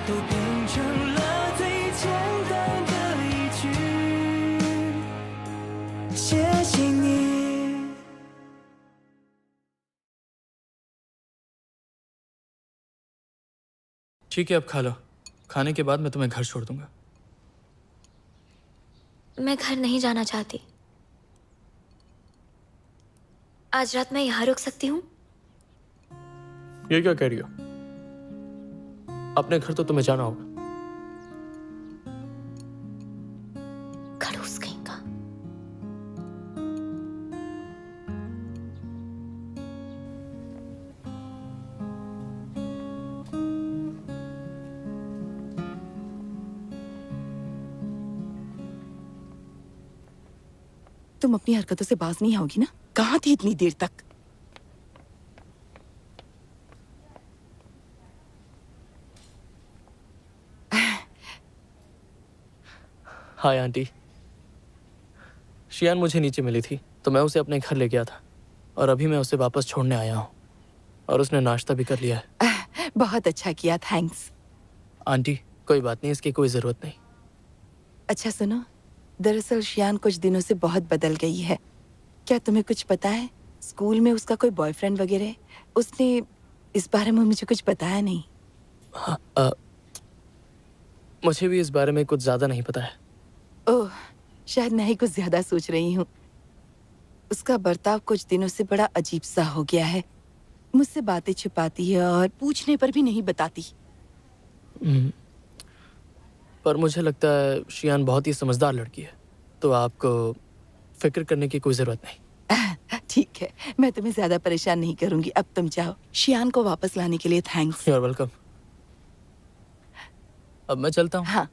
都变成了最简单的一句谢谢你。ठीक है, अब खा लो। खाने के बाद मैं तुम्हें घर छोड़ दूंगा। मैं घर नहीं जाना चाहती। आज रात मैं यहाँ रुक सकती हूँ? ये क्या कह रही हो? अपने घर तो तुम्हें जाना होगा। खड़ूस कहीं का। तुम अपनी हरकतों से बाज नहीं आओगी ना? कहाँ थी इतनी देर तक? Hi aunty. शियान मुझे नीचे मिली थी तो मैं उसे अपने घर ले गया था और अभी मैं उसे वापस छोड़ने आया हूँ और उसने नाश्ता भी कर लिया है। बहुत अच्छा किया, थैंक्स। आंटी कोई बात नहीं, इसकी कोई ज़रूरत नहीं। अच्छा सुनो, दरअसल शियान कुछ दिनों से बहुत बदल गई है। क्या तुम्हें कुछ पता है? स्कूल में उसका कोई बॉयफ्रेंड वगैरह? उसने इस बारे में मुझे कुछ बताया नहीं। हाँ, मुझे भी इस बारे में कुछ ज़्यादा नहीं पता है। ओह, शायद मैं ही कुछ ज्यादा सोच रही हूँ। उसका बर्ताव कुछ दिनों से बड़ा अजीब सा हो गया है। मुझसे बातें छुपाती है और पूछने पर भी नहीं बताती। पर मुझे लगता है शियान बहुत ही समझदार लड़की है, तो आपको फिक्र करने की कोई ज़रूरत नहीं। ठीक है, मैं तुम्हें ज्यादा परेशान नहीं करूंगी। अब तुम जाओ। शियान को वापस लाने के लिए थैंक्स। You are welcome. अब मैं चलता हूँ। हाँ।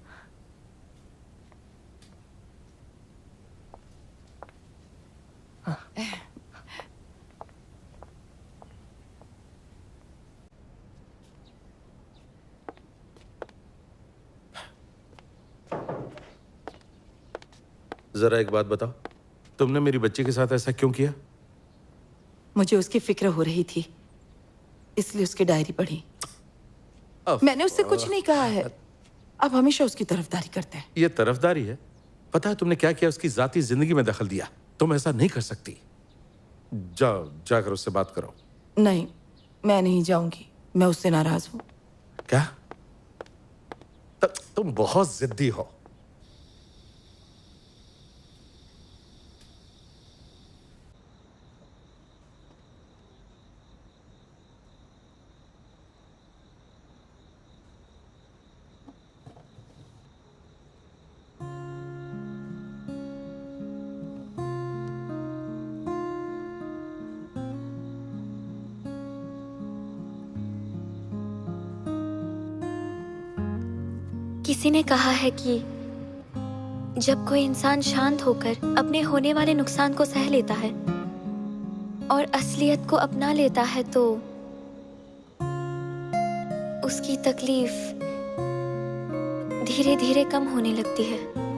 जरा एक बात बताओ, तुमने मेरी बच्ची के साथ ऐसा क्यों किया? मुझे उसकी फिक्र हो रही थी, इसलिए उसकी डायरी पढ़ी। मैंने उससे कुछ नहीं कहा है। अब हमेशा उसकी तरफदारी करते हैं। ये तरफदारी है? पता है तुमने क्या किया? उसकी जाती जिंदगी में दखल दिया। तुम ऐसा नहीं कर सकती। जाओ, जाकर उससे बात करो। नहीं, मैं नहीं जाऊंगी। मैं उससे नाराज हूँ। क्या? तुम बहुत जिद्दी हो। किसी ने कहा है कि जब कोई इंसान शांत होकर अपने होने वाले नुकसान को सह लेता है और असलियत को अपना लेता है तो उसकी तकलीफ धीरे धीरे कम होने लगती है।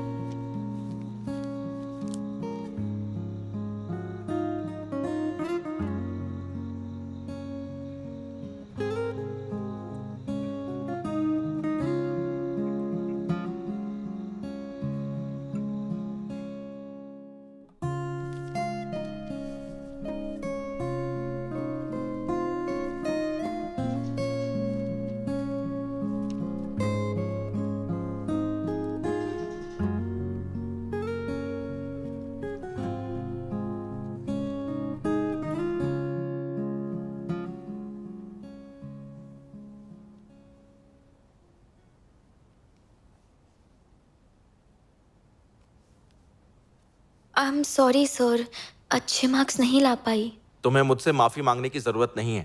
आई एम सॉरी सर, अच्छे मार्क्स नहीं ला पाई। तुम्हें मुझसे माफी मांगने की जरूरत नहीं है।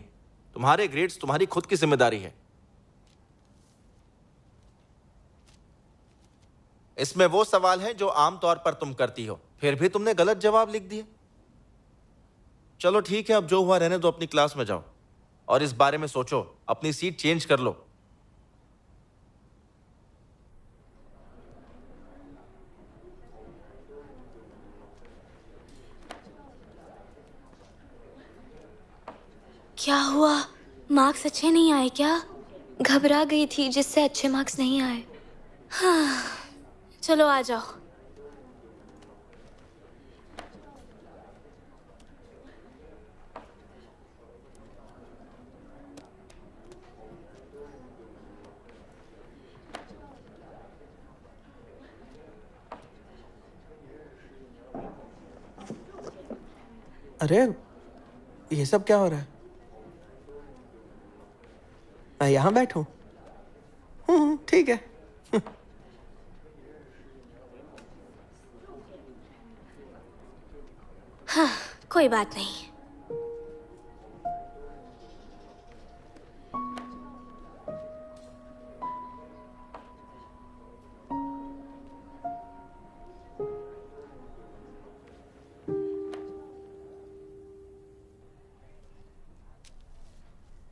तुम्हारे ग्रेड्स तुम्हारी खुद की जिम्मेदारी है। इसमें वो सवाल है जो आमतौर पर तुम करती हो, फिर भी तुमने गलत जवाब लिख दिए। चलो ठीक है, अब जो हुआ रहने दो, अपनी क्लास में जाओ और इस बारे में सोचो, अपनी सीट चेंज कर लो। क्या हुआ? मार्क्स अच्छे नहीं आए क्या? घबरा गई थी जिससे अच्छे मार्क्स नहीं आए। हाँ, चलो आ जाओ। अरे ये सब क्या हो रहा है? मैं यहाँ बैठूं? ठीक है। हाँ, कोई बात नहीं।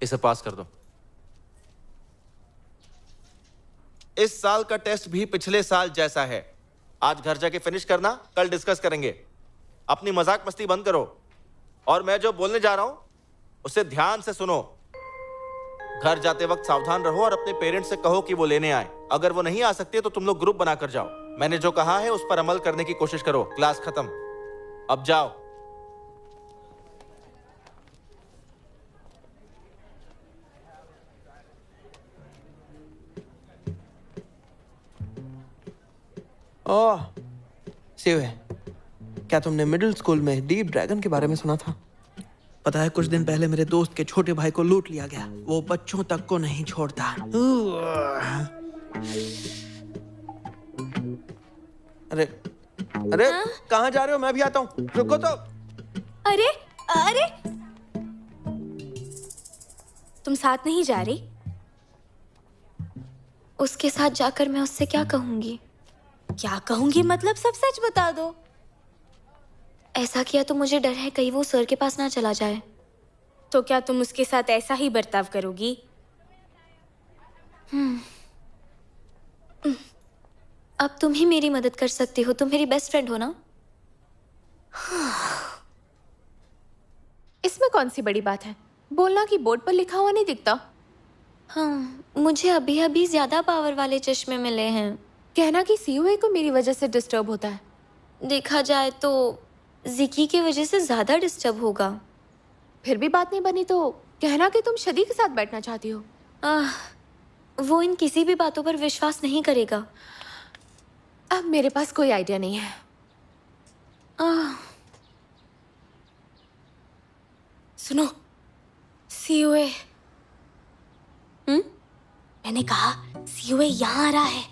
इसे पास कर दो। इस साल का टेस्ट भी पिछले साल जैसा है। आज घर जाके फिनिश करना, कल डिस्कस करेंगे। अपनी मजाक मस्ती बंद करो और मैं जो बोलने जा रहा हूं उसे ध्यान से सुनो। घर जाते वक्त सावधान रहो और अपने पेरेंट्स से कहो कि वो लेने आए। अगर वो नहीं आ सकते तो तुम लोग ग्रुप बनाकर जाओ। मैंने जो कहा है उस पर अमल करने की कोशिश करो। क्लास खत्म, अब जाओ। ओह शिवे, क्या तुमने मिडिल स्कूल में डीप ड्रैगन के बारे में सुना था? पता है कुछ दिन पहले मेरे दोस्त के छोटे भाई को लूट लिया गया। वो बच्चों तक को नहीं छोड़ता। अरे अरे कहाँ जा रहे हो? मैं भी आता हूँ, रुको तो। अरे अरे, तुम साथ नहीं जा रही? उसके साथ जाकर मैं उससे क्या कहूंगी? क्या कहूंगी मतलब? सब सच बता दो। ऐसा किया तो मुझे डर है कहीं वो सर के पास ना चला जाए। तो क्या तुम उसके साथ ऐसा ही बर्ताव करोगी? अब तुम ही मेरी मदद कर सकती हो, तुम मेरी बेस्ट फ्रेंड हो ना। इसमें कौन सी बड़ी बात है? बोलना कि बोर्ड पर लिखा हुआ नहीं दिखता। हाँ, मुझे अभी अभी ज्यादा पावर वाले चश्मे मिले हैं। कहना कि सीओए को मेरी वजह से डिस्टर्ब होता है। देखा जाए तो जिकी की वजह से ज्यादा डिस्टर्ब होगा। फिर भी बात नहीं बनी तो कहना कि तुम शदी के साथ बैठना चाहती हो। वो इन किसी भी बातों पर विश्वास नहीं करेगा। अब मेरे पास कोई आइडिया नहीं है। सुनो, सीओए। मैंने कहा सीओए यहाँ आ रहा है।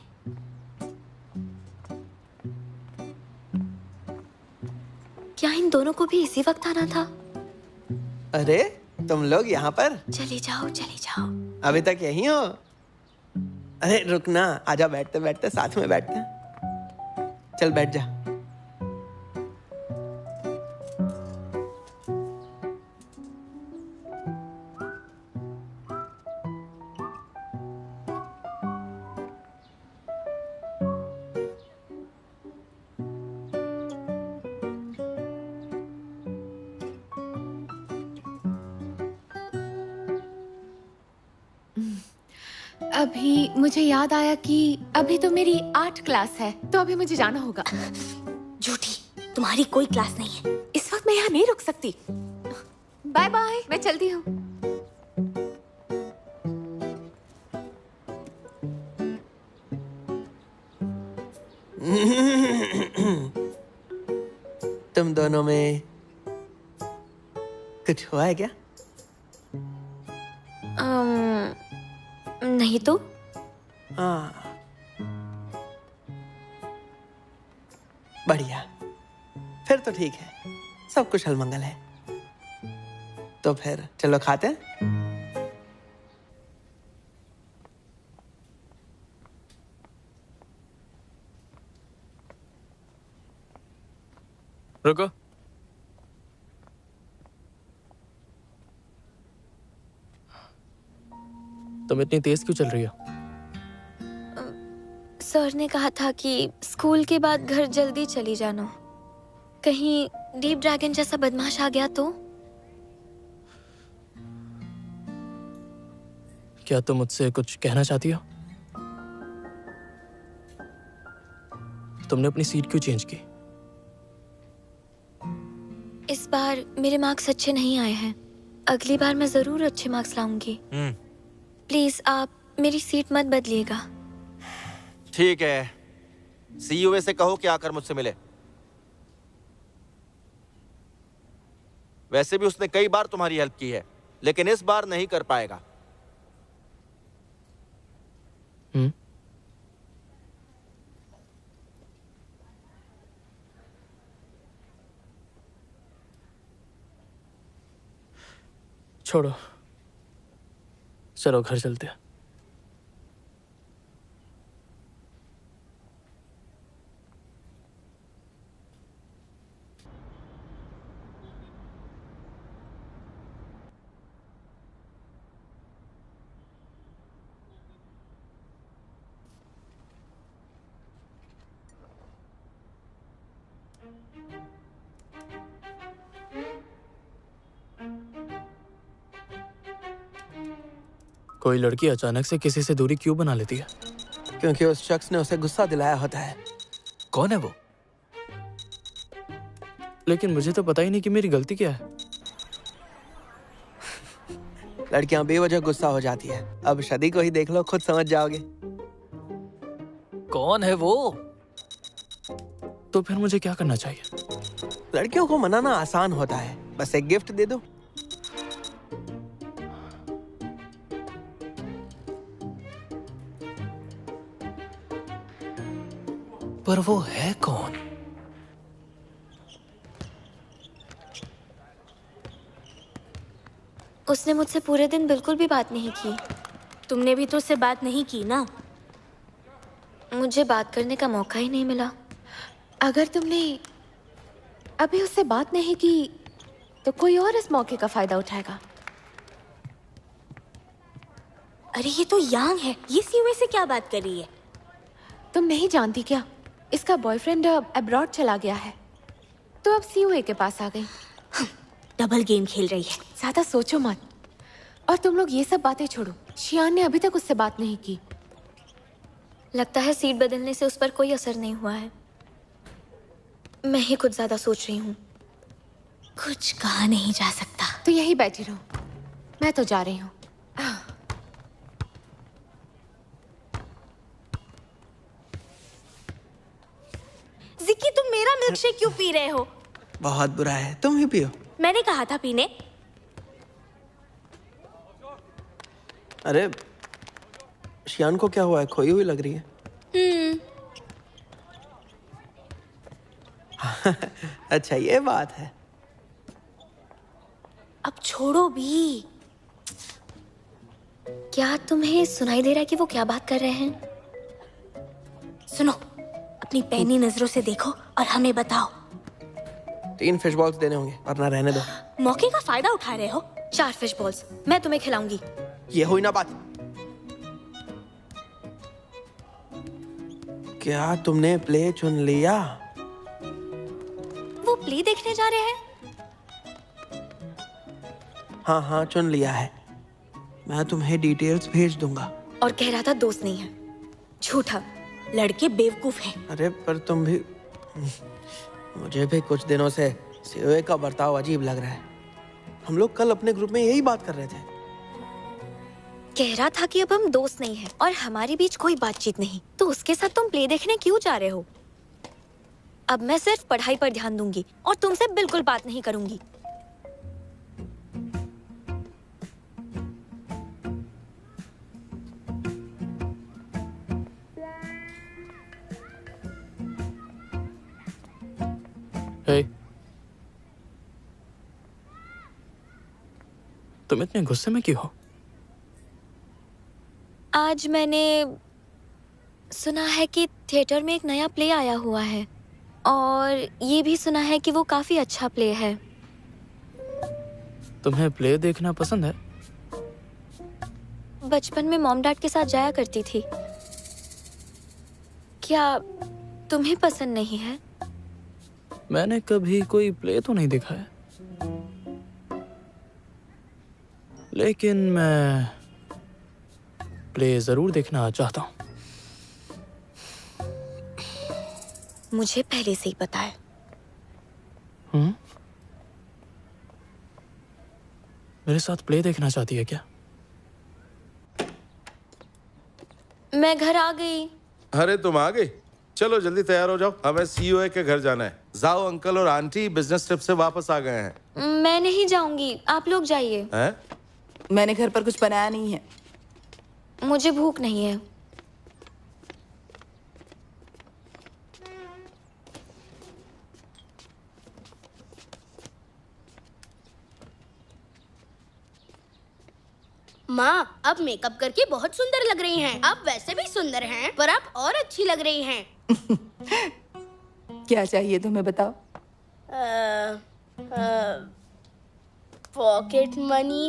क्या इन दोनों को भी इसी वक्त आना था? अरे तुम लोग यहाँ पर? चले जाओ चले जाओ। अभी तक यहीं हो? अरे रुकना, आजा, बैठते बैठते साथ में बैठते हैं। चल बैठ जा। अभी मुझे याद आया कि अभी तो मेरी 8 क्लास है, तो अभी मुझे जाना होगा। झूठी, तुम्हारी कोई क्लास नहीं है। इस वक्त मैं यहाँ नहीं रुक सकती। बाय बाय, मैं चलती हूँ। तुम दोनों में कुछ हुआ है क्या? नहीं तो। बढ़िया, फिर तो ठीक है, सब कुशल मंगल है। तो फिर चलो खाते हैं। रुको। तुम इतनी तेज क्यों चल रही हो? सर ने कहा था कि स्कूल के बाद घर जल्दी चली जाना। कहीं डीप ड्रैगन जैसा बदमाश आ गया तो? क्या तुम मुझसे कुछ कहना चाहती हो? तुमने अपनी सीट क्यों चेंज की? इस बार मेरे मार्क्स अच्छे नहीं आए हैं। अगली बार मैं जरूर अच्छे मार्क्स लाऊंगी। प्लीज आप मेरी सीट मत बदलिएगा। ठीक है, सीयूए से कहो कि आकर मुझसे मिले। वैसे भी उसने कई बार तुम्हारी हेल्प की है, लेकिन इस बार नहीं कर पाएगा। छोड़ो, चलो घर चलते हैं। कोई लड़की अचानक से किसी से दूरी क्यों बना लेती है? क्योंकि उस शख्स ने उसे गुस्सा दिलाया होता है। कौन है वो? लेकिन मुझे तो पता ही नहीं कि मेरी गलती क्या है। लड़कियां बेवजह गुस्सा हो जाती है। अब शादी को ही देख लो, खुद समझ जाओगे। कौन है वो? तो फिर मुझे क्या करना चाहिए? लड़कियों को मनाना आसान होता है, बस एक गिफ्ट दे दो। पर वो है कौन? उसने मुझसे पूरे दिन बिल्कुल भी बात नहीं की। तुमने भी तो उससे बात नहीं की ना? मुझे बात करने का मौका ही नहीं मिला। अगर तुमने अभी उससे बात नहीं की तो कोई और इस मौके का फायदा उठाएगा। अरे ये तो यांग है, ये सीयूए से क्या बात कर रही है? तुम नहीं जानती क्या? इसका बॉयफ्रेंड अब अब्रॉड चला गया है, तो अब सीयूए के पास आ गई। डबल गेम खेल रही है। ज्यादा सोचो मत। और तुम लोग ये सब बातें छोड़ो। शियान ने अभी तक उससे बात नहीं की। लगता है सीट बदलने से उस पर कोई असर नहीं हुआ है। मैं ही कुछ ज्यादा सोच रही हूँ। कुछ कहा नहीं जा सकता। तो यही बैठी रहो, मैं तो जा रही हूँ। जिक्की, तुम मेरा मिल्कशेक क्यों पी रहे हो? बहुत बुरा है, तुम ही पियो। मैंने कहा था पीने। अरे शियान को क्या हुआ है? खोई हुई लग रही है। अच्छा ये बात है। अब छोड़ो भी। क्या तुम्हें सुनाई दे रहा है कि वो क्या बात कर रहे हैं? सुनो, अपनी पैनी नजरों से देखो और हमें बताओ। 3 फिश बॉल्स देने होंगे, वरना रहने दो। मौके का फायदा उठा रहे हो? 4 फिश बॉल्स मैं तुम्हें खिलाऊंगी। ये हुई ना बात। क्या तुमने प्ले चुन लिया? वो प्ले देखने जा रहे हैं? हाँ हाँ चुन लिया है। मैं तुम्हें डिटेल्स भेज दूंगा। और कह रहा था दोस्त नहीं है। झूठा। लड़के बेवकूफ हैं। अरे पर तुम भी, मुझे भी कुछ दिनों से सीओए का बर्ताव अजीब लग रहा है। हम लोग कल अपने ग्रुप में यही बात कर रहे थे। कह रहा था कि अब हम दोस्त नहीं हैं और हमारे बीच कोई बातचीत नहीं, तो उसके साथ तुम प्ले देखने क्यों जा रहे हो? अब मैं सिर्फ पढ़ाई पर ध्यान दूंगी और तुमसे बिल्कुल बात नहीं करूंगी। हे, तुम इतने गुस्से में क्यों हो? आज मैंने सुना है कि थिएटर में एक नया प्ले आया हुआ है और ये भी सुना है कि वो काफी अच्छा प्ले है। तुम्हें प्ले देखना पसंद है? बचपन में मॉम डैड के साथ जाया करती थी। क्या तुम्हें पसंद नहीं है? मैंने कभी कोई प्ले तो नहीं देखा है, लेकिन मैं प्ले जरूर देखना चाहता हूँ। मुझे पहले से ही पता है। मेरे साथ प्ले देखना चाहती है क्या? मैं घर आ गई। अरे तुम आ गई? चलो जल्दी तैयार हो जाओ, हमें सीओए के घर जाना है। जाओ, अंकल और आंटी बिजनेस ट्रिप से वापस आ गए हैं। मैं नहीं जाऊंगी, आप लोग जाइए। हैं? मैंने घर पर कुछ बनाया नहीं है। मुझे भूख नहीं है। माँ, अब मेकअप करके बहुत सुंदर लग रही हैं। आप वैसे भी सुंदर हैं, पर आप और अच्छी लग रही हैं। क्या चाहिए तुम्हें, बताओ। Pocket money.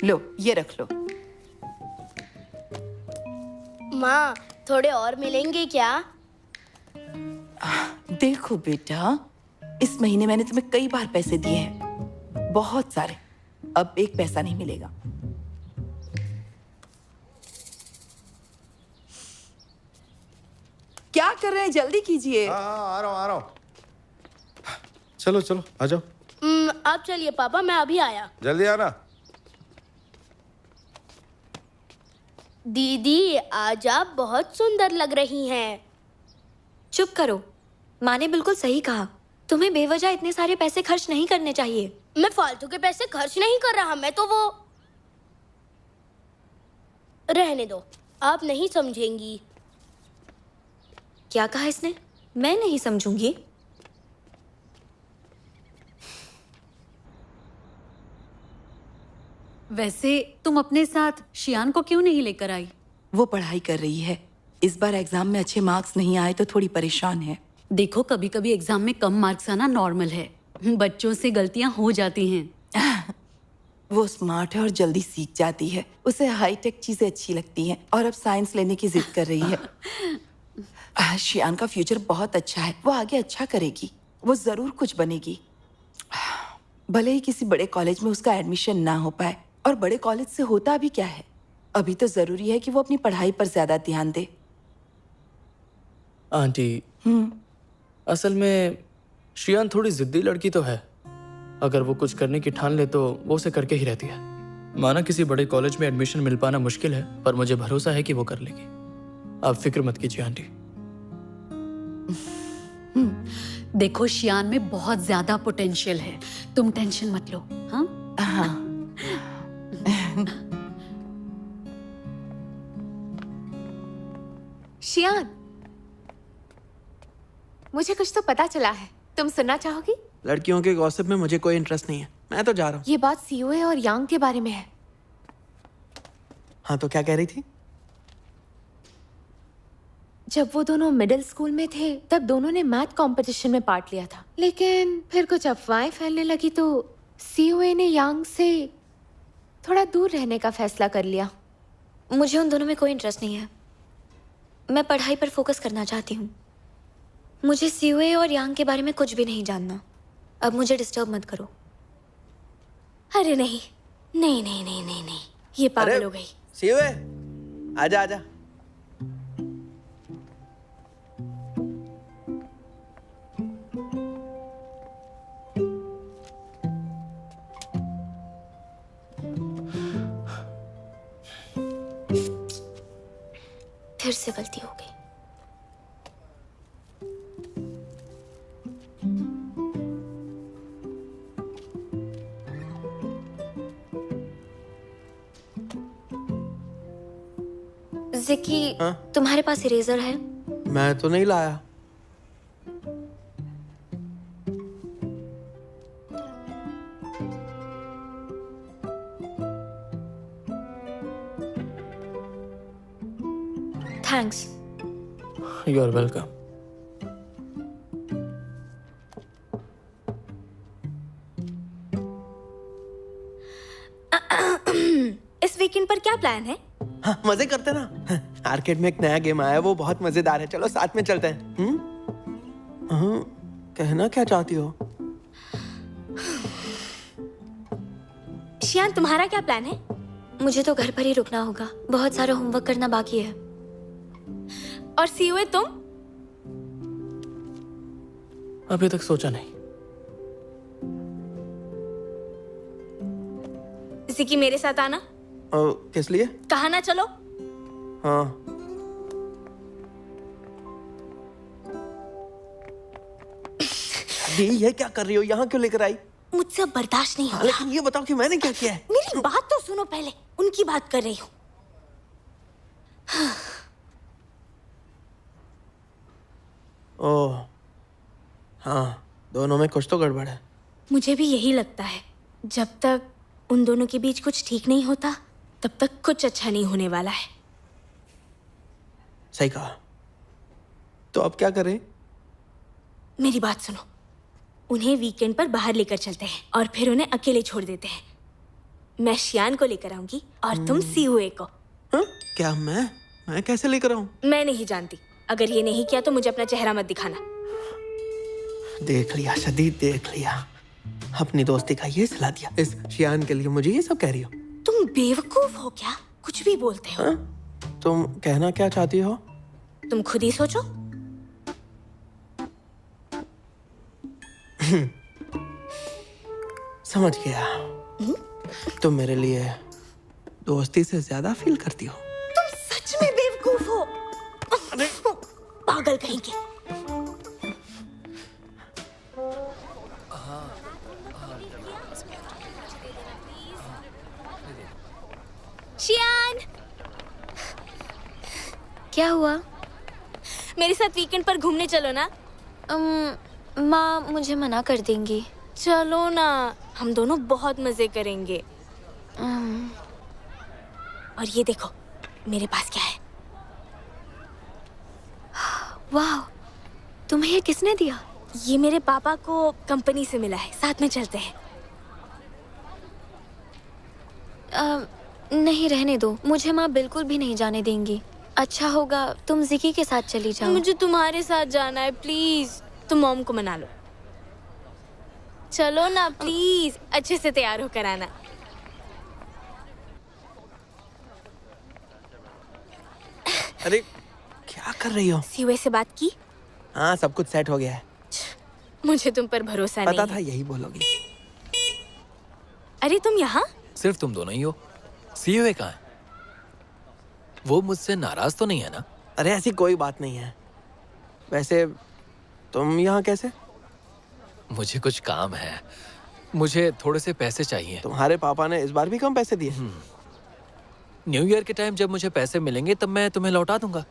लो, ये रख लो। माँ, थोड़े और मिलेंगे क्या? देखो बेटा, इस महीने मैंने तुम्हें कई बार पैसे दिए हैं, बहुत सारे। अब एक पैसा नहीं मिलेगा। क्या कर रहे हैं? जल्दी कीजिए। हाँ, आ रहा हूँ। चलो चलो, आ जाओ। आप चलिए पापा, मैं अभी आया। जल्दी आना। दीदी, आज आप बहुत सुंदर लग रही हैं। चुप करो, माँ ने बिल्कुल सही कहा। तुम्हें बेवजह इतने सारे पैसे खर्च नहीं करने चाहिए। मैं फालतू के पैसे खर्च नहीं कर रहा, मैं तो वो। रहने दो, आप नहीं समझेंगी। क्या कहा इसने? मैं नहीं समझूंगी। वैसे तुम अपने साथ शियान को क्यों नहीं लेकर आई? वो पढ़ाई कर रही है। इस बार एग्जाम में अच्छे मार्क्स नहीं आए तो थोड़ी परेशान है। देखो, कभी कभी एग्जाम में कम मार्क्स आना नॉर्मल है। बच्चों से गलतियां हो जाती हैं। वो स्मार्ट है और जल्दी सीख जाती है। उसे हाईटेक चीजें अच्छी लगती हैं और अब साइंस लेने की जिद कर रही है। शियान का फ्यूचर बहुत अच्छा है। वो आगे अच्छा करेगी। वो जरूर कुछ बनेगी। भले ही किसी बड़े कॉलेज में उसका एडमिशन ना हो पाए। और बड़े कॉलेज से होता भी क्या है? अभी तो जरूरी है कि वो अपनी पढ़ाई पर ज्यादा ध्यान दे। आंटी, असल में शियान थोड़ी जिद्दी लड़की तो है। अगर वो कुछ करने की ठान ले तो वो उसे करके ही रहती है। माना किसी बड़े कॉलेज में एडमिशन मिल पाना मुश्किल है, पर मुझे भरोसा है कि वो कर लेगी। आप फिक्र मत कीजिए आंटी। देखो, शियान में बहुत ज्यादा पोटेंशियल है। तुम टेंशन मत लो। हाँ। शियान, मुझे कुछ तो पता चला है। तुम सुनना चाहोगी? लड़कियों के गॉसिप में मुझे कोई इंटरेस्ट नहीं है। मैं तो जा रहा हूँ। ये बात सीओए और यांग के बारे में है। हाँ, तो क्या कह रही थी? जब वो दोनों मिडिल स्कूल में थे तब दोनों ने मैथ कंपटीशन में पार्ट लिया था, लेकिन फिर कुछ अफवाहें फैलने लगी तो सीओए ने यांग से थोड़ा दूर रहने का फैसला कर लिया। मुझे उन दोनों में कोई इंटरेस्ट नहीं है। मैं पढ़ाई पर फोकस करना चाहती हूँ। मुझे सीओए और यांग के बारे में कुछ भी नहीं जानना। अब मुझे डिस्टर्ब मत करो। अरे नहीं नहीं नहीं नहीं नहीं नहीं, ये पागल हो गई। सीवे, आजा आजा। फिर से गलती हो गई। जिकी, तुम्हारे पास इरेजर है? मैं तो नहीं लाया। थैंक्स। You are welcome. इस वीकेंड पर क्या प्लान है? हाँ, मजे करते ना। आर्केड में एक नया गेम आया है, वो बहुत मजेदार है। चलो साथ में चलते हैं। कहना क्या चाहती हो? शियान, तुम्हारा क्या प्लान है? मुझे तो घर पर ही रुकना होगा, बहुत सारा होमवर्क करना बाकी है। और सीओए तुम? अभी तक सोचा नहीं। जिकी मेरे साथ आना। किस लिए? कहा ना चलो। हाँ। ये क्या कर रही हो? यहाँ क्यों लेकर आई? मुझसे अब बर्दाश्त नहीं हो रहा। लेकिन ये बताओ कि मैंने क्या किया है? मेरी बात तो सुनो पहले, उनकी बात कर रही हूँ। ओह हाँ, दोनों में कुछ तो गड़बड़ है। मुझे भी यही लगता है। जब तक उन दोनों के बीच कुछ ठीक नहीं होता, तब तक कुछ अच्छा नहीं होने वाला है। सही कहा। तो अब क्या करें? मेरी बात सुनो, उन्हें वीकेंड पर बाहर लेकर चलते हैं और फिर उन्हें अकेले छोड़ देते हैं। मैं शियान को लेकर आऊंगी और तुम सीहुए को। हा? क्या मैं कैसे लेकर आऊं? मैं नहीं जानती। अगर ये नहीं किया तो मुझे अपना चेहरा मत दिखाना। देख लिया शदीद, देख लिया। अपनी दोस्ती का ये सलाह दिया इस शियान के लिए मुझे ये सब कह रही हो? तुम बेवकूफ हो क्या? कुछ भी बोलते हो। तुम कहना क्या चाहती हो? तुम खुद ही सोचो। समझ गया। तुम मेरे लिए दोस्ती से ज्यादा फील करती हो। तुम सच में बेवकूफ हो। पागल कहीं के। शियान, क्या हुआ? मेरे साथ वीकेंड पर घूमने चलो ना। माँ मुझे मना कर देंगी। चलो ना, हम दोनों बहुत मजे करेंगे। और ये देखो मेरे पास क्या है। वाह, तुम्हें ये किसने दिया? ये मेरे पापा को कंपनी से मिला है। साथ में चलते हैं। नहीं, रहने दो। मुझे माँ बिल्कुल भी नहीं जाने देंगी। अच्छा होगा तुम जिकी के साथ चली जाओ। मुझे तुम्हारे साथ जाना है, प्लीज। तुम मॉम को मना लो। चलो ना प्लीज, अच्छे से तैयार होकर आना। अरे क्या कर रही हो? सीवे से बात की? हाँ, सब कुछ सेट हो गया है। मुझे तुम पर भरोसा नहीं है। पता था यही बोलोगी। अरे तुम यहाँ? सिर्फ तुम दोनों ही हो? सीओए कहाँ है? वो मुझसे नाराज तो नहीं है ना? अरे ऐसी कोई बात नहीं है। वैसे तुम यहाँ कैसे? मुझे कुछ काम है। मुझे थोड़े से पैसे चाहिए। तुम्हारे पापा ने इस बार भी कम पैसे दिए? न्यू ईयर के टाइम जब मुझे पैसे मिलेंगे तब मैं तुम्हें लौटा दूंगा।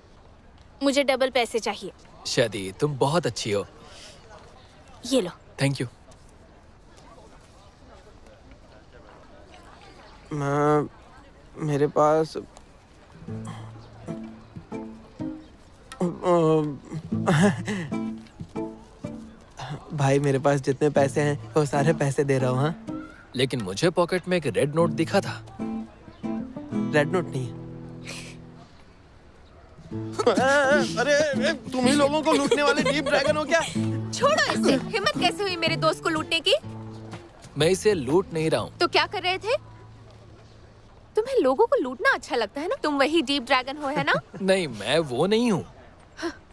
मुझे डबल पैसे चाहिए। शादी, तुम बहुत अच्छी हो। ये लो। Thank you. मेरे पास भाई, मेरे पास जितने पैसे हैं वो सारे पैसे दे रहा हूँ। हाँ, लेकिन मुझे पॉकेट में एक रेड नोट दिखा था। रेड नोट नहीं है। अरे तुम ही लोगों को लूटने वाले डीप ड्रैगन हो क्या? छोड़ो इसे। हिम्मत कैसे हुई मेरे दोस्त को लूटने की? मैं इसे लूट नहीं रहा हूँ। तो क्या कर रहे थे? तुम्हें लोगों को लूटना अच्छा लगता है ना? तुम वही डीप ड्रैगन हो, है ना? नहीं, मैं वो नहीं हूँ।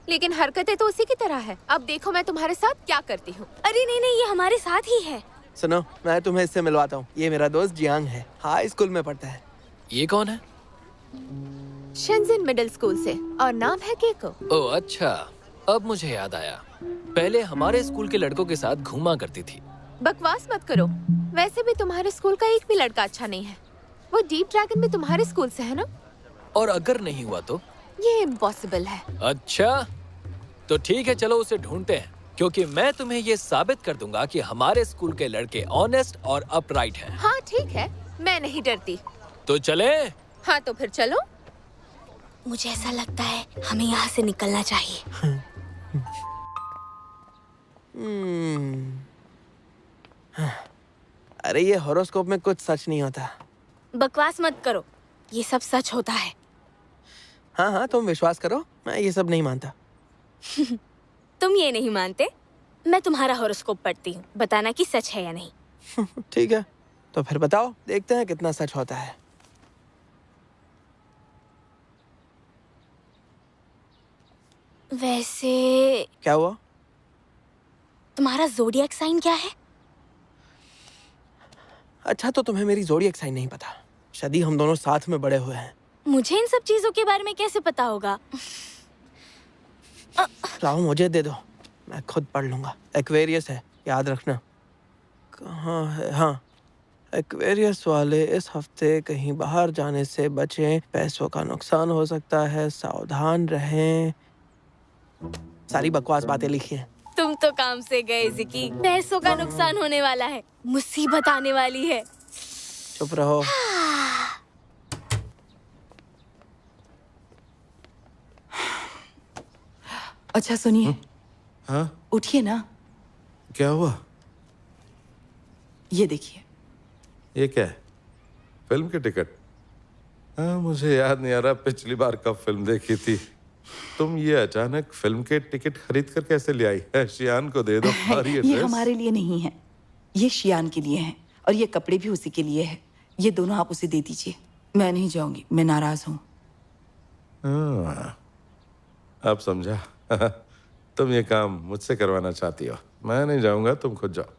लेकिन हरकतें तो उसी की तरह है। अब देखो मैं तुम्हारे साथ क्या करती हूँ। अरे नहीं नहीं, ये हमारे साथ ही है। सुनो, मैं तुम्हें इससे मिलवाता हूँ। ये मेरा दोस्त जियांग है, हाई स्कूल में पढ़ता है। ये कौन है? शेंजिन मिडिल स्कूल से, और नाम है केको। ओह अच्छा, अब मुझे याद आया। पहले हमारे स्कूल के लड़कों के साथ घूमा करती थी। बकवास मत करो। वैसे भी तुम्हारे स्कूल का एक भी लड़का अच्छा नहीं है। वो डीप ड्रैगन भी तुम्हारे स्कूल से है ना? और अगर नहीं हुआ तो? ये इम्पॉसिबल है। अच्छा, तो ठीक है, चलो उसे ढूंढते हैं, क्योंकि मैं तुम्हें ये साबित कर दूंगा कि हमारे स्कूल के लड़के ऑनेस्ट और अपराइट हैं। हाँ ठीक है, मैं नहीं डरती। तो चले? हाँ तो फिर चलो। मुझे ऐसा लगता है हमें यहाँ से निकलना चाहिए। अरे ये हॉरोस्कोप में कुछ सच नहीं होता। बकवास मत करो, ये सब सच होता है। हाँ हाँ, तुम विश्वास करो, मैं ये सब नहीं मानता। तुम ये नहीं मानते? मैं तुम्हारा हॉरोस्कोप पढ़ती हूँ, बताना कि सच है या नहीं। ठीक है, तो फिर बताओ, देखते हैं कितना सच होता है। वैसे क्या हुआ? तुम्हारा ज़ोडिएक साइन क्या है? अच्छा, तो तुम्हें मेरी ज़ोडिएक साइन नहीं पता। शादी हम दोनों साथ में बड़े हुए हैं। मुझे इन सब चीजों के बारे में कैसे पता होगा? लाओ मुझे दे दो, मैं खुद पढ़ लूंगा। एक्वेरियस है, याद रखना। कहाँ है? हाँ, एक्वेरियस वाले इस हफ्ते कहीं बाहर जाने से बचें, पैसों का नुकसान हो सकता है, सावधान रहें। सारी बकवास बातें लिखी हैं। तुम तो काम से गए जिकी। पैसों का नुकसान होने वाला है, मुसीबत आने वाली है। चुप रहो। अच्छा सुनिए। हाँ, उठिए ना। क्या हुआ? ये देखिए। ये क्या है? फिल्म की टिकट? हाँ, मुझे याद नहीं आ रहा पिछली बार कब फिल्म देखी थी। तुम ये अचानक फिल्म के टिकट खरीद कर कैसे ले आई है? शियान को दे दो। और ये ये ड्रेस? हमारे लिए नहीं है, ये शियान के लिए है, और ये कपड़े भी उसी के लिए है। ये दोनों आप उसे दे दीजिए। मैं नहीं जाऊंगी, मैं नाराज हूँ। हाँ, अब समझा। तुम ये काम मुझसे करवाना चाहती हो। मैं नहीं जाऊंगा, तुम खुद जाओ।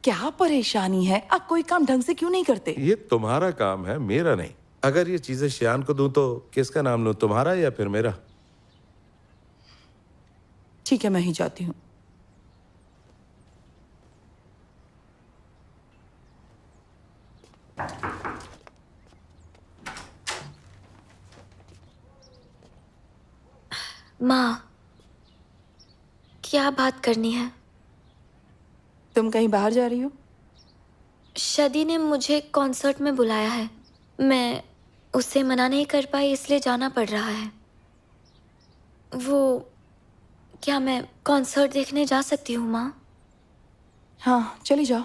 क्या परेशानी है? आप कोई काम ढंग से क्यों नहीं करते? ये तुम्हारा काम है, मेरा नहीं। अगर ये चीजें शियान को दूं तो किसका नाम लूं, तुम्हारा या फिर मेरा? ठीक है, मैं ही जाती हूँ। माँ, क्या बात करनी है? तुम कहीं बाहर जा रही हो? शादी ने मुझे कॉन्सर्ट में बुलाया है। मैं उससे मना नहीं कर पाई, इसलिए जाना पड़ रहा है। वो क्या मैं कॉन्सर्ट देखने जा सकती हूँ माँ? हाँ, चली जाओ।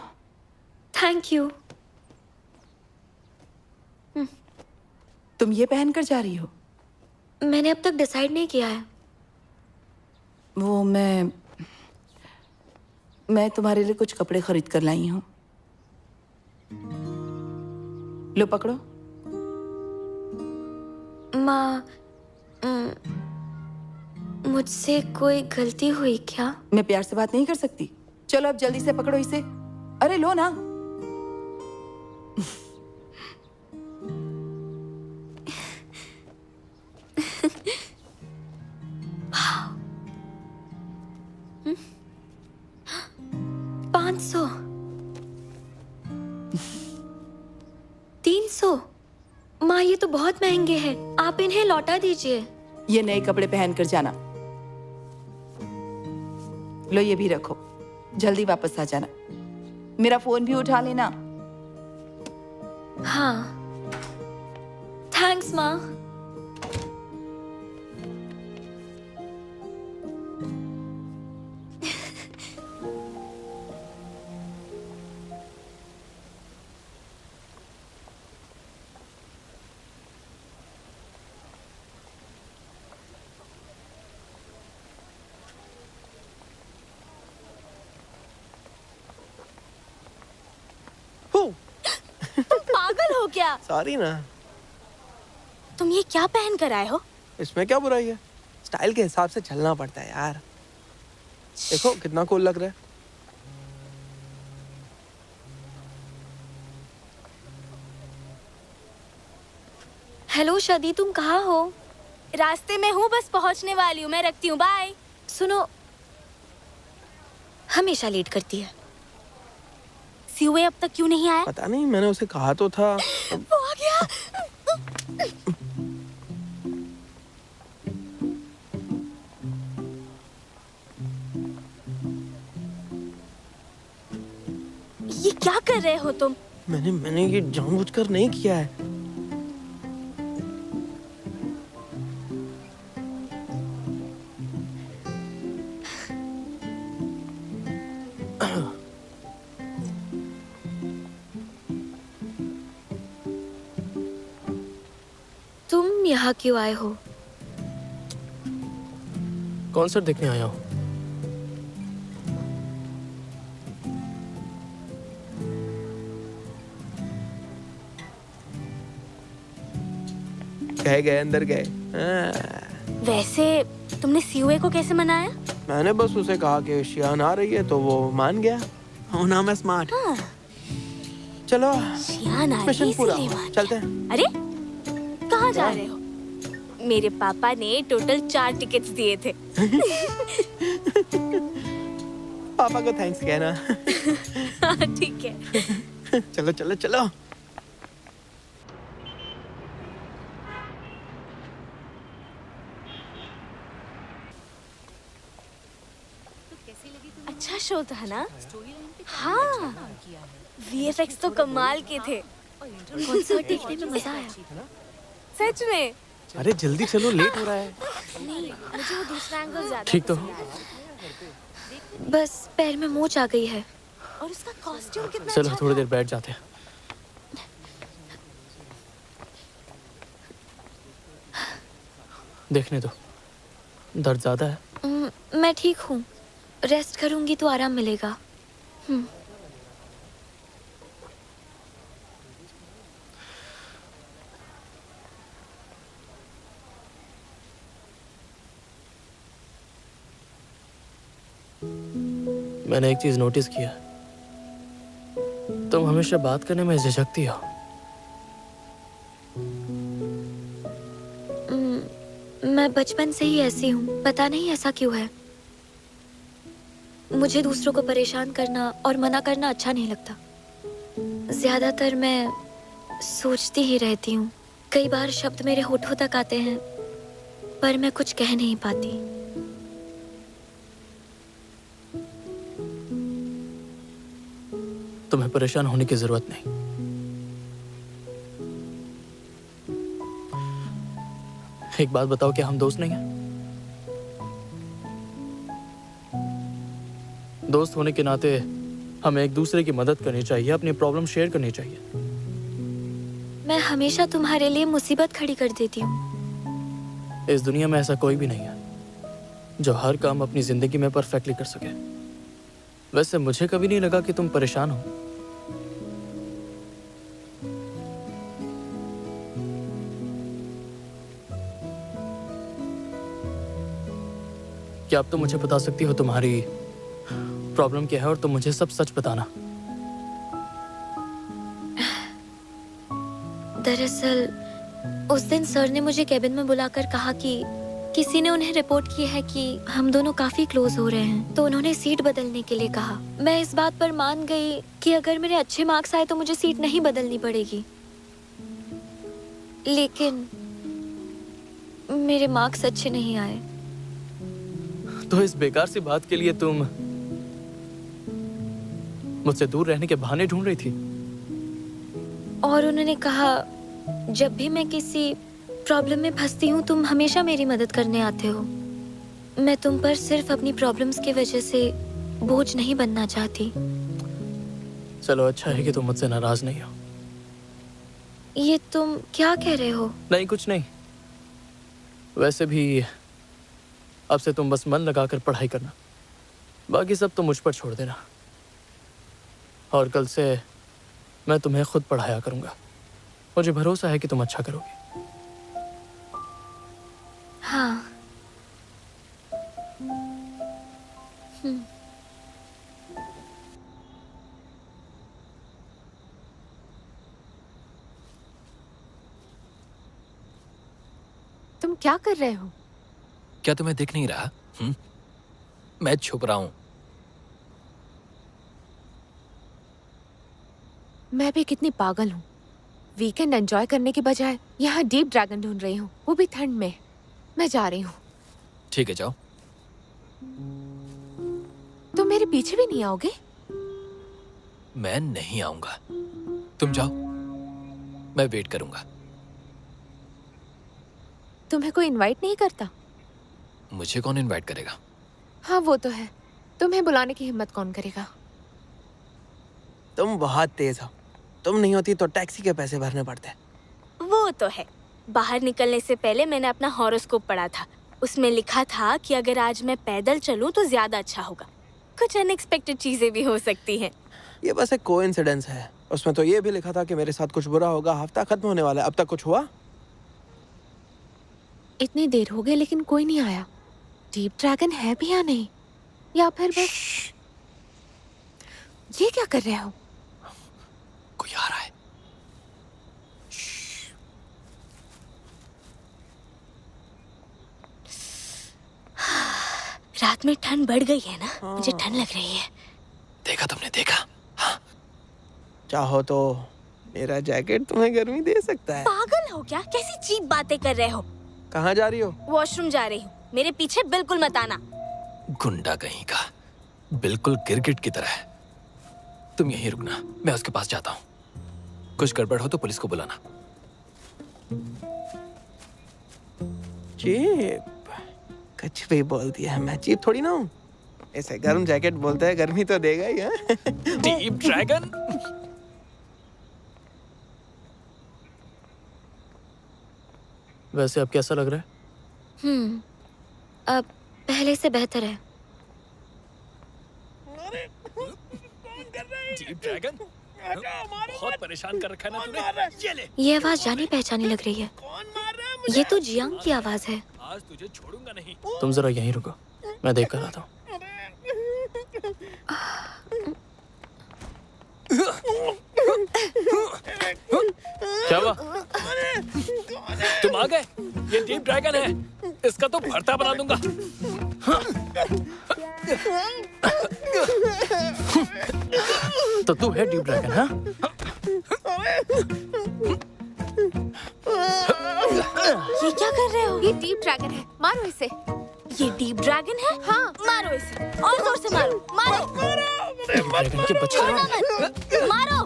Thank you. तुम ये पहनकर जा रही हो? मैंने अब तक डिसाइड नहीं किया है। वो मैं तुम्हारे लिए कुछ कपड़े खरीद कर लाई हूँ। लो पकड़ो। माँ, मुझसे कोई गलती हुई क्या? मैं प्यार से बात नहीं कर सकती? चलो अब जल्दी से पकड़ो इसे। अरे लो ना। $500, $300। माँ, ये तो बहुत महंगे हैं। आप इन्हें लौटा दीजिए। ये नए कपड़े पहनकर जाना। लो ये भी रखो, जल्दी वापस आ जाना। मेरा फोन भी उठा लेना। हाँ, थैंक्स माँ। तुम पागल हो क्या? सॉरी ना। तुम ये क्या पहन कर आए हो? इसमें क्या बुराई है? स्टाइल के हिसाब से चलना पड़ता है यार। देखो कितना कूल लग रहा है। हेलो शादी, तुम कहाँ हो? रास्ते में हूँ, बस पहुँचने वाली हूँ। मैं रखती हूँ, बाय। सुनो, हमेशा लेट करती है। सीओए अब तक क्यों नहीं आया? पता नहीं, मैंने उसे कहा तो था। वो आ गया। ये क्या कर रहे हो तुम? मैंने ये जानबूझकर नहीं किया है। तुम यहाँ क्यों आए हो? कॉन्सर्ट देखने आया हूँ। कह गए अंदर गए। वैसे तुमने सीओए को कैसे मनाया? मैंने बस उसे कहा कि शियान आ रही है तो वो मान गया। होना मैं स्मार्ट। हाँ। चलो शियान आ रही मिशन पूरा इसीलिए मान चलते हैं। अरे कहाँ जा रहे हो? मेरे पापा ने टोटल 4 टिकट्स दिए थे। पापा को थैंक्स कहना। हाँ ठीक है। चलो चलो चलो। अच्छा शो था ना? हाँ, VFX तो कमाल के थे। कॉन्सर्ट देखने में मजा आया। सच में? अरे जल्दी चलो, लेट हो रहा है। नहीं, मुझे वो दूसरा एंगल ज्यादा ठीक तो पसंद आया। बस पैर में मोच आ गई है। और उसका कॉस्ट्यूम कितना चलो अच्छा थोड़ी था। देर बैठ जाते हैं। देखने दो, दर्द ज्यादा है? मैं ठीक हूँ, रेस्ट करूंगी तो आराम मिलेगा। मैंने एक चीज नोटिस किया, तुम हमेशा बात करने में झिझकती हो। मैं बचपन से ही ऐसी हूँ, पता नहीं ऐसा क्यों है। मुझे दूसरों को परेशान करना और मना करना अच्छा नहीं लगता। ज्यादातर मैं सोचती ही रहती हूँ। कई बार शब्द मेरे होठों तक आते हैं, पर मैं कुछ कह नहीं पाती। तुम्हें परेशान होने की जरूरत नहीं। एक बात बताओ, क्या हम दोस्त नहीं हैं? दोस्त होने के नाते हमें एक दूसरे की मदद करनी चाहिए, अपनी प्रॉब्लम शेयर करनी चाहिए। मैं हमेशा तुम्हारे लिए मुसीबत खड़ी कर देती हूँ। इस दुनिया में ऐसा कोई भी नहीं है जो हर काम अपनी जिंदगी में परफेक्टली कर सके। वैसे मुझे कभी नहीं लगा कि तुम परेशान हो। क्या अब तो मुझे बता सकती हो तुम्हारी प्रॉब्लम क्या है, और तुम मुझे सब सच बताना। दरअसल उस दिन सर ने मुझे केबिन में बुलाकर कहा कि किसी ने उन्हें रिपोर्ट की है कि हम दोनों काफी क्लोज हो रहे हैं, तो उन्होंने सीट बदलने के लिए कहा। मैं इस बात पर मान गई कि अगर मेरे अच्छे मार्क्स आए तो मुझे सीट नहीं बदलनी पड़ेगी, लेकिन मेरे मार्क्स अच्छे नहीं आए। तो इस बेकार सी बात के लिए तुम मुझसे दूर रहने के बहाने ढूंढ रही थी? और उन्होंने कहा जब भी मैं किसी प्रॉब्लम में फंसती हूँ तुम हमेशा मेरी मदद करने आते हो। मैं तुम पर सिर्फ अपनी प्रॉब्लम्स की वजह से बोझ नहीं बनना चाहती। चलो अच्छा है कि तुम मुझसे नाराज नहीं हो। ये तुम क्या कह रहे हो? नहीं, कुछ नहीं। वैसे भी अब से तुम बस मन लगाकर पढ़ाई करना, बाकी सब तो मुझ पर छोड़ देना। और कल से मैं तुम्हें खुद पढ़ाया करूंगा। मुझे भरोसा है कि तुम अच्छा करोगे। हाँ। तुम क्या कर रहे हो? क्या तुम्हें दिख नहीं रहा? मैं छुप रहा हूं। मैं भी कितनी पागल हूँ। वीकेंड एंजॉय करने के बजाय यहाँ डीप ड्रैगन ढूंढ रही हूँ, वो भी ठंड में। मैं जा रही हूँ। ठीक है, जाओ। तुम मेरे पीछे भी नहीं आओगे? मैं नहीं आऊंगा, तुम जाओ, मैं वेट करूंगा। तुम्हें कोई इनवाइट नहीं करता? मुझे कौन इनवाइट करेगा? हाँ वो तो है, तुम्हें बुलाने की हिम्मत कौन करेगा? तुम बहुत तेज हो। तुम नहीं होती तो टैक्सी के पैसे भरने पड़ते। वो तो है। बाहर निकलने से पहले मैंने अपना हॉरोस्कोप पढ़ा था। उसमें लिखा था कि अगर आज मैं पैदल चलूं तो ज्यादा अच्छा होगा। कुछ अनएक्सपेक्टेड चीजें भी हो सकती हैं। ये बस एक कोइंसिडेंस है। उसमें तो ये भी लिखा था कि मेरे साथ कुछ बुरा होगा, हफ्ता खत्म होने वाला है। अब तक कुछ हुआ? इतनी देर हो गई लेकिन कोई नहीं आया। डीप ड्रैगन है भी या नहीं, या फिर बस ये क्या कर रहे हो? कोई आ रहा है। रात में ठंड बढ़ गई है ना, मुझे ठंड लग रही है। देखा तुमने, देखा? हाँ। चाहो तो मेरा जैकेट तुम्हें गर्मी दे सकता है। पागल हो क्या? कैसी चीप बातें कर रहे हो? कहाँ जा रही हो? वॉशरूम जा रही हूँ, मेरे पीछे बिल्कुल मत आना। गुंडा कहीं का, बिल्कुल गिरगिट की तरह। तुम यहीं रुकना, मैं उसके पास जाता हूँ। कुछ गड़बड़ हो तो पुलिस को बुलाना। चीप, कुछ भी बोल दिया है। मैं चीप थोड़ी ना हूँ। ऐसे गर्म जैकेट बोलता है, गर्मी तो देगा ही। Deep dragon. वैसे अब कैसा लग रहा है? अब पहले से बेहतर है। डीप ड्रैगन, बहुत परेशान कर रखा है ना तूने। ये ले। ये आवाज जानी पहचानी लग रही है। ये तो जियांग की आवाज है। आज तुझे छोड़ूंगा नहीं। तुम जरा यहीं रुको, मैं देख कर आता हूँ। क्या हुआ? तुम आ गए? ये डीप ड्रैगन है, इसका तो भरता बना दूंगा। तो तू है डीप ड्रैगन? हाँ, ये क्या कर रहे हो? ये डीप ड्रैगन है, मारो इसे। ये डीप ड्रैगन है? हाँ, मारो इसे, और जोर से मारो, मारो। डीप ड्रैगन के बच्चे। मारो।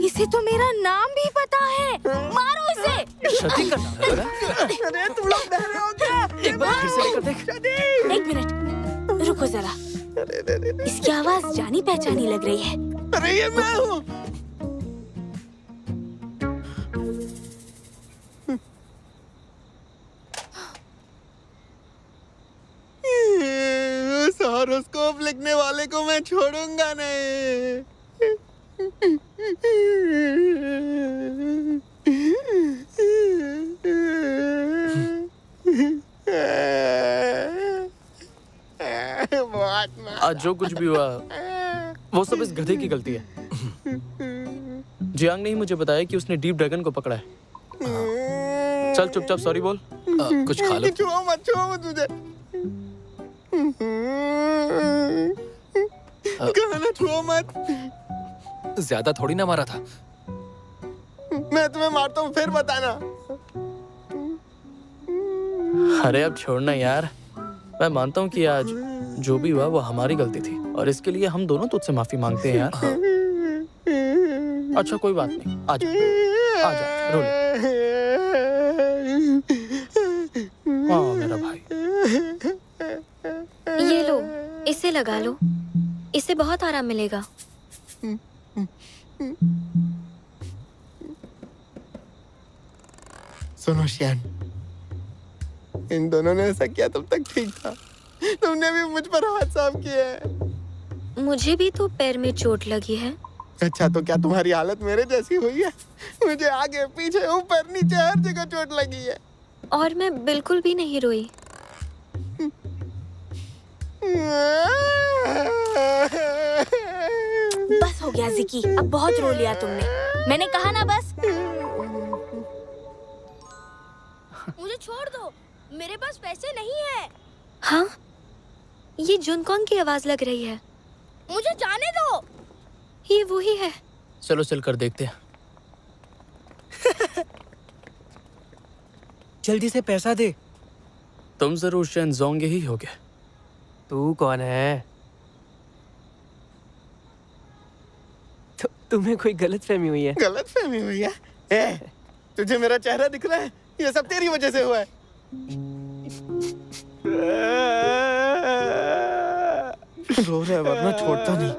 इसे तो मेरा नाम भी पता है। मारो इसे। क्षति का नाम है? अरे तुम लोग बहरे हो क्या? एक बार फिर से लेकर देख। एक मिनट, रुको जरा। इसकी आवाज जानी पहचानी लग रही है। अरे ये मैं हूँ। उस हॉरोस्कोप लिखने वाले को मैं छोड़ूंगा नहीं। आज जो कुछ भी हुआ वो सब इस गधे की गलती है। जियांग ने ही मुझे बताया कि उसने डीप ड्रैगन को पकड़ा है। चल चुपचाप सॉरी बोल। कुछ खा लो। छुओ मत तुझे। कहा ना छुओ मत। ज्यादा थोड़ी ना मारा था। मैं तुम्हें मारता हूँ फिर बताना। अरे अब छोड़ना यार, मैं मानता हूँ कि आज जो भी हुआ वो हमारी गलती थी और इसके लिए हम दोनों तुझसे माफी मांगते हैं यार। अच्छा कोई बात नहीं, आजा आजा, रो ले। हाँ मेरा भाई। ये लो, इसे लगा लो, इससे बहुत आराम मिलेगा। सुनो शियान, इन दोनों ने ऐसा किया तब तक ठीक था। तुमने भी मुझ पर हाथ साफ किया है। मुझे भी तो पैर में चोट लगी है। अच्छा तो क्या तुम्हारी हालत मेरे जैसी हुई है? मुझे आगे पीछे ऊपर नीचे हर जगह चोट लगी है। और मैं बिल्कुल भी नहीं रोई। बस हो गया जिकी, अब बहुत रो लिया तुमने। मैंने कहा ना बस। मुझे छोड़ दो, मेरे पास पैसे नहीं है। हाँ, ये जुनकोंग की आवाज लग रही है। मुझे जाने दो। ये वही है। चलो चल कर देखते हैं। जल्दी से पैसा दे। तुम जरूर शेनजोंग ही होगे। तू कौन है? तुम्हें कोई गलतफहमी हुई है? गलतफहमी हुई है? ए, तुझे मेरा चेहरा दिख रहा है? ये सब तेरी वजह से हुआ है। रो रहा है वरना छोड़ता नहीं।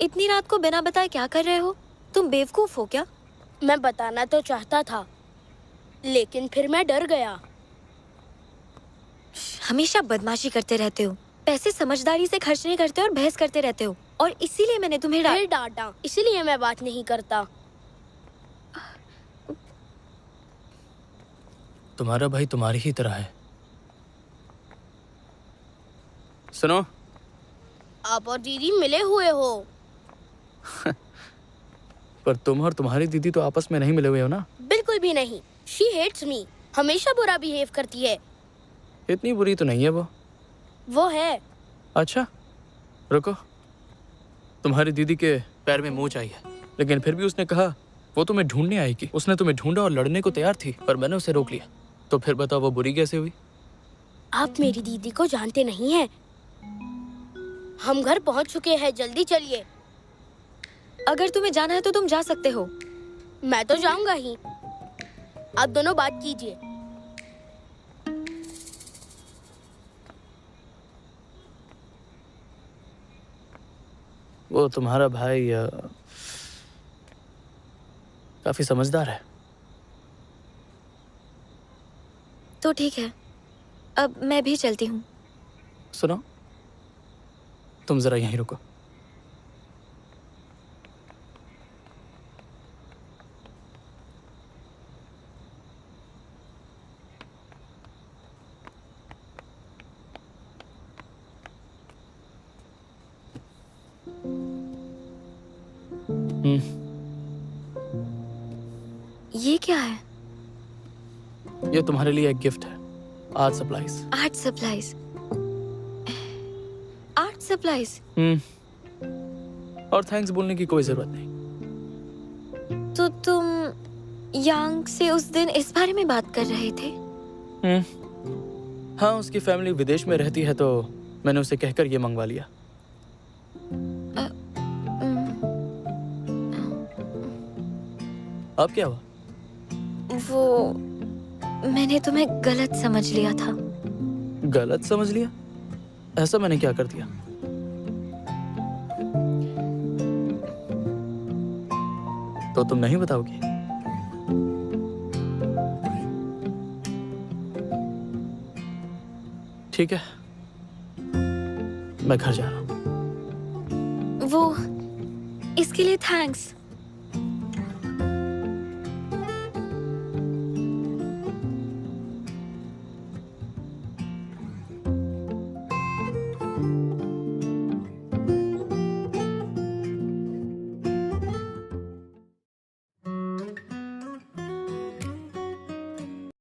इतनी रात को बिना बताए क्या कर रहे हो? तुम बेवकूफ हो क्या? मैं बताना तो चाहता था, लेकिन फिर मैं डर गया। हमेशा बदमाशी करते रहते हो, पैसे समझदारी से खर्च नहीं करते और बहस करते रहते हो, और इसीलिए मैंने तुम्हें फिर डांटा, इसीलिए मैं बात नहीं करता। तुम्हारा भाई तुम्हारी ही तरह है। सुनो, आप और दीदी मिले हुए हो। पर तुम और तुम्हारी दीदी तो आपस में नहीं मिले हुए हो ना? बिल्कुल भी नहीं। शी हेट्स मी, हमेशा बुरा बिहेव करती है। इतनी बुरी तो नहीं है वो है। अच्छा रुको, तुम्हारी दीदी के पैर में मोच आई है, लेकिन फिर भी उसने कहा वो तुम्हें ढूंढने आएगी। उसने तुम्हें ढूंढा और लड़ने को तैयार थी, पर मैंने उसे रोक लिया। तो फिर बताओ वो बुरी कैसे हुई? आप मेरी दीदी को जानते नहीं हैं। हम घर पहुंच चुके हैं, जल्दी चलिए। अगर तुम्हें जाना है तो तुम जा सकते हो। मैं तो जाऊंगा ही। आप दोनों बात कीजिए। वो तुम्हारा भाई काफी समझदार है। तो ठीक है, अब मैं भी चलती हूँ। सुनो, तुम जरा यहीं रुको। ये क्या है? ये तुम्हारे लिए एक गिफ्ट है। Art supplies. Art supplies? Art supplies? और थैंक्स बोलने की कोई जरूरत नहीं। तो तुम यांग से उस दिन इस बारे में बात कर रहे थे? हाँ, उसकी फैमिली विदेश में रहती है तो मैंने उसे कहकर ये मंगवा लिया। अब क्या हुआ? वो मैंने तुम्हें गलत समझ लिया था। गलत समझ लिया? ऐसा मैंने क्या कर दिया? तो तुम नहीं बताओगी? ठीक है, मैं घर जा रहा हूँ। वो इसके लिए थैंक्स।